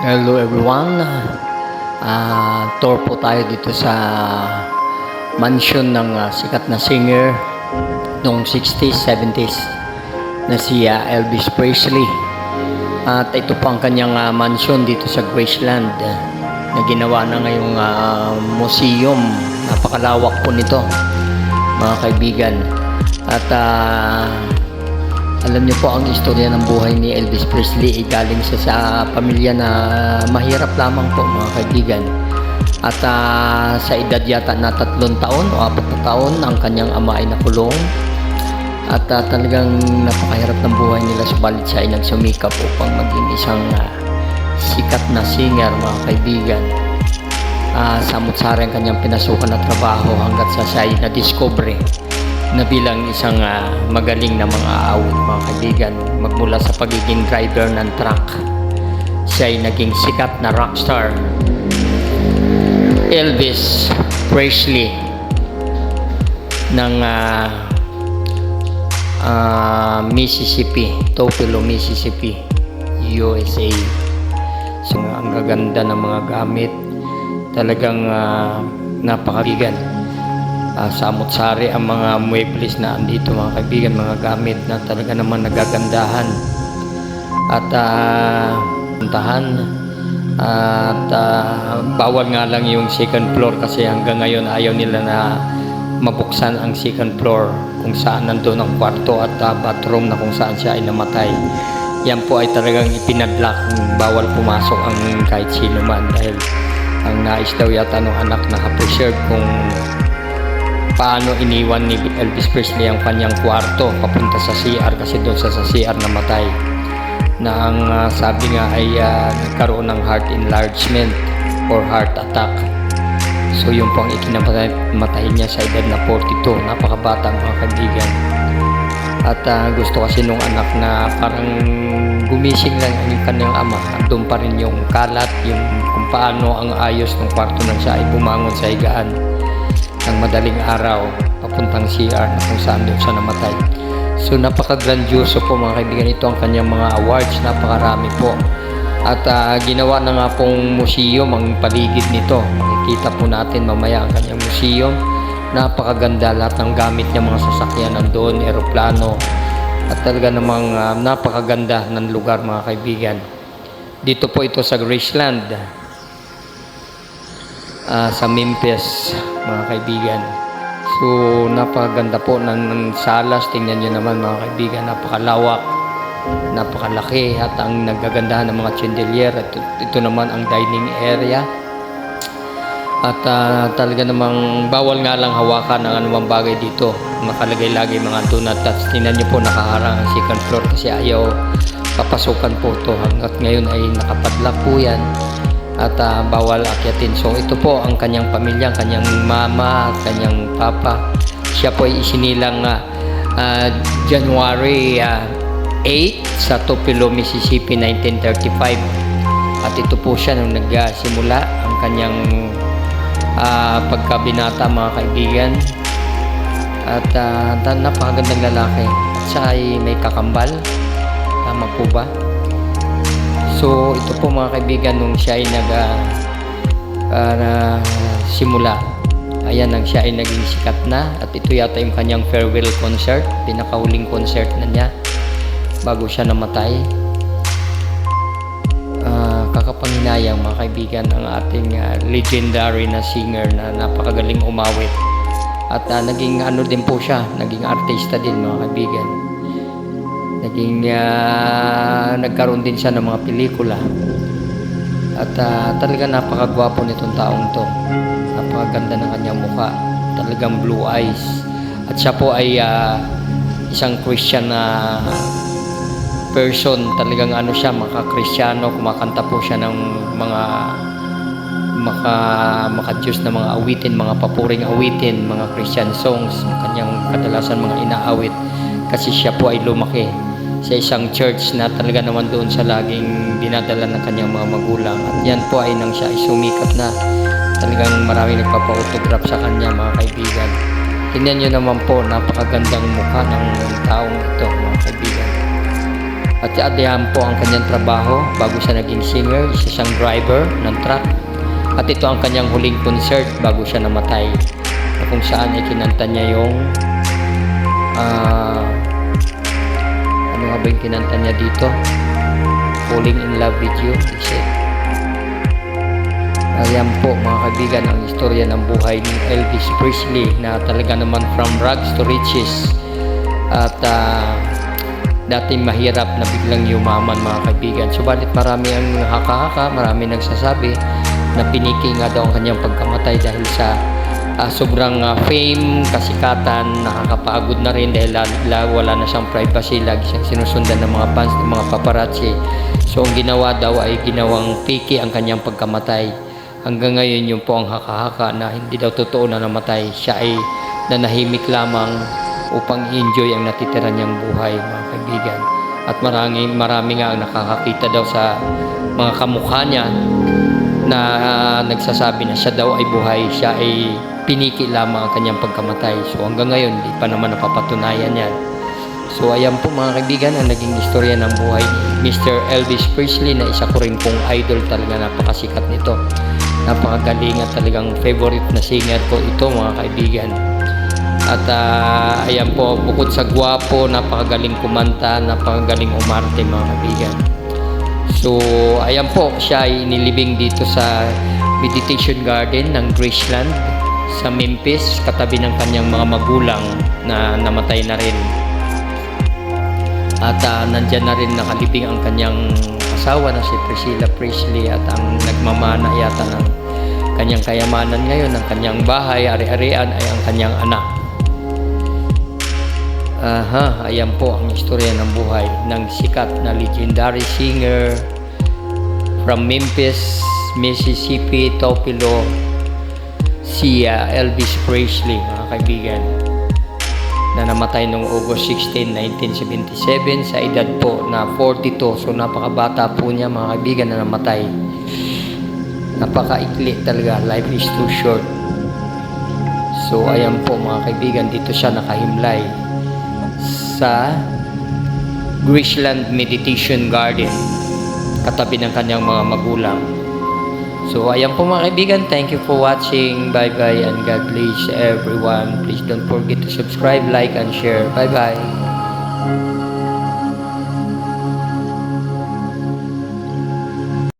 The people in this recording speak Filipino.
Hello everyone. Tour po tayo dito sa mansion ng sikat na singer noong 60s, 70s na si Elvis Presley. At ito po ang kanyang mansion dito sa Graceland na ginawa na ngayong museum. Napakalawak po nito, mga kaibigan. At alam niyo po ang istorya ng buhay ni Elvis Presley, galing siya sa pamilya na mahirap lamang po, mga kaibigan. At sa edad yata na 3 taon o 4 na taon, ang kanyang ama ay nakulong. At talagang napakahirap ng buhay nila, subalit siya ay nagsumikap upang maging isang sikat na singer, mga kaibigan. Samot-sari ang kanyang pinasukan na trabaho hanggat sa siya ay na-discover na bilang isang magaling na mga awit, mga kaibigan. Magmula sa pagiging driver ng truck, siya ay naging sikat na rockstar. Elvis Presley ng Mississippi, Tupelo, Mississippi, USA. So ang gaganda ng mga gamit, talagang napakabigan. Samot-sari ang mga muebles na andito, mga kaibigan, mga gamit na talaga naman nagagandahan at puntahan. At bawal nga lang yung second floor kasi hanggang ngayon ayaw nila na mabuksan ang second floor kung saan nandun ang kwarto at bathroom na kung saan siya ay namatay. Yan po ay talagang ipinadlock, bawal pumasok ang kahit sino man, dahil ang nais daw yata ng anak na preserve kung paano iniwan ni Elvis Presley ang kanyang kwarto papunta sa CR, kasi doon sa CR namatay, na ang sabi nga ay nagkaroon ng heart enlargement or heart attack. So yun po ang ikinamatay niya sa edad na 42, napakabata, mga kaibigan. At gusto kasi nung anak na parang gumising lang ang kanyang ama, at doon pa rin yung kalat, yung kung paano ang ayos ng kwarto nang siya ay bumangon sa higaan ng madaling araw papuntang CR na kung saan doon siya namatay. So napaka-grandioso po, mga kaibigan. Ito ang kanyang mga awards, napakarami po. At ginawa na nga pong museum ang paligid nito. Makikita po natin mamaya ang kanyang museum. Napakaganda, lahat ng gamit niya, mga sasakyan nandoon, eroplano. At talaga namang napakaganda ng lugar, mga kaibigan. Dito po ito sa Graceland, sa Memphis, mga kaibigan. So napakaganda po ng salas. Tingnan nyo naman, mga kaibigan, napakalawak, napakalaki, at ang nagagandahan ng mga chandelier. At ito naman ang dining area. At talaga namang bawal nga lang hawakan ang anumang bagay dito. Nakalagay lagi mga do not touch. Tingnan nyo po, nakaharang ang second floor kasi ayaw papasukan po ito. Hanggat ngayon ay nakapadlock po yan at bawal akyatin. So ito po ang kanyang pamilya, kanyang mama, kanyang papa. Siya po ay isinilang January 8 sa Tupelo, Mississippi, 1935. At ito po siya nung nagsimula ang kanyang pagkabinata, mga kaibigan. At napakagandang lalaki. Siya ay may kakambal, tama po ba? So ito po, mga kaibigan, nung siya ay simula, ayan, nang siya ay naging sikat na. At ito yata yung kanyang farewell concert, pinakahuling concert na niya bago siya namatay. Kakapanghinayang, mga kaibigan, ang ating legendary na singer na napakagaling umawit. At naging ano din po siya, naging artista din, mga kaibigan. Naging nagkaroon din siya ng mga pelikula. At talaga napakagwapo nitong taong to. Napakaganda ng kanyang mukha, talagang blue eyes. At siya po ay isang Christian na person. Talagang ano siya, maka-Kristiyano. Kumakanta po siya ng mga maka-Diyos na mga awitin, mga papuring awitin, mga Christian songs. Kanyang kadalasan mga inaawit kasi siya po ay lumaki sa isang church na talaga naman doon sa laging dinadala ng kanyang mga magulang. At yan po ay nang siya ay sumikat na, talagang maraming nagpapa-autograph sa kanya, mga kaibigan. Tingnan nyo naman po, napakagandang mukha ng taong ito, mga kaibigan. At yan po ang kanyang trabaho bago siya naging singer, isa siyang driver ng truck. At ito ang kanyang huling concert bago siya namatay, na kung saan ay kinanta niya yung ano nga ba yung kinanta niya dito? Falling in Love with You, is it? Ayan po mga kaibigan ang istorya ng buhay ni Elvis Presley, na talaga naman from rags to riches. At dating mahirap na biglang yumaman mga kaibigan. Subalit marami ang haka-haka, marami nagsasabi na piniki nga daw ang kanyang pagkamatay dahil sa sobrang fame, kasikatan, nakakapagod na rin dahil wala na siyang privacy, lagi siyang sinusundan ng mga fans, ng mga paparazzi. So ang ginawa daw ay ginawang piki ang kanyang pagkamatay. Hanggang ngayon yun po ang haka-haka na hindi daw totoo na namatay. Siya ay nanahimik lamang upang enjoy ang natitira niyang buhay mga kaibigan. At marami nga ang nakakakita daw sa mga kamukha niya na nagsasabi na siya daw ay buhay, siya ay piniki lamang ang kanyang pagkamatay. So hanggang ngayon di pa naman napapatunayan yan. So ayan po mga kaibigan ang naging istorya ng buhay ni Mr. Elvis Presley, na isa ko rin pong idol talaga, napakasikat nito. Napakagaling at talagang favorite na singer ko ito mga kaibigan. At ayan po, bukod sa gwapo, napakagaling kumanta, napakagaling umarte mga kaibigan. So ayan po, siya ay inilibing dito sa Meditation Garden ng Graceland sa Memphis, katabi ng kanyang mga magulang na namatay na rin. At nandyan na rin nakalibing ang kanyang asawa na si Priscilla Presley, at ang nagmamana yata ng kanyang kayamanan ngayon, ng kanyang bahay, ari-arian ay ang kanyang anak. Ayan po ang istorya ng buhay ng sikat na legendary singer from Memphis, Mississippi, Tupelo, si Elvis Presley mga kaibigan, na namatay noong August 16, 1977 sa edad po na 42. So napakabata po niya mga kaibigan na namatay. Napakaikli talaga, life is too short. So ayan po mga kaibigan, dito siya nakahimlay sa Graceland Meditation Garden, katabi ng kanyang mga magulang. So ayan po mga kaibigan, thank you for watching. Bye bye and God bless everyone. Please don't forget to subscribe, like and share. Bye bye.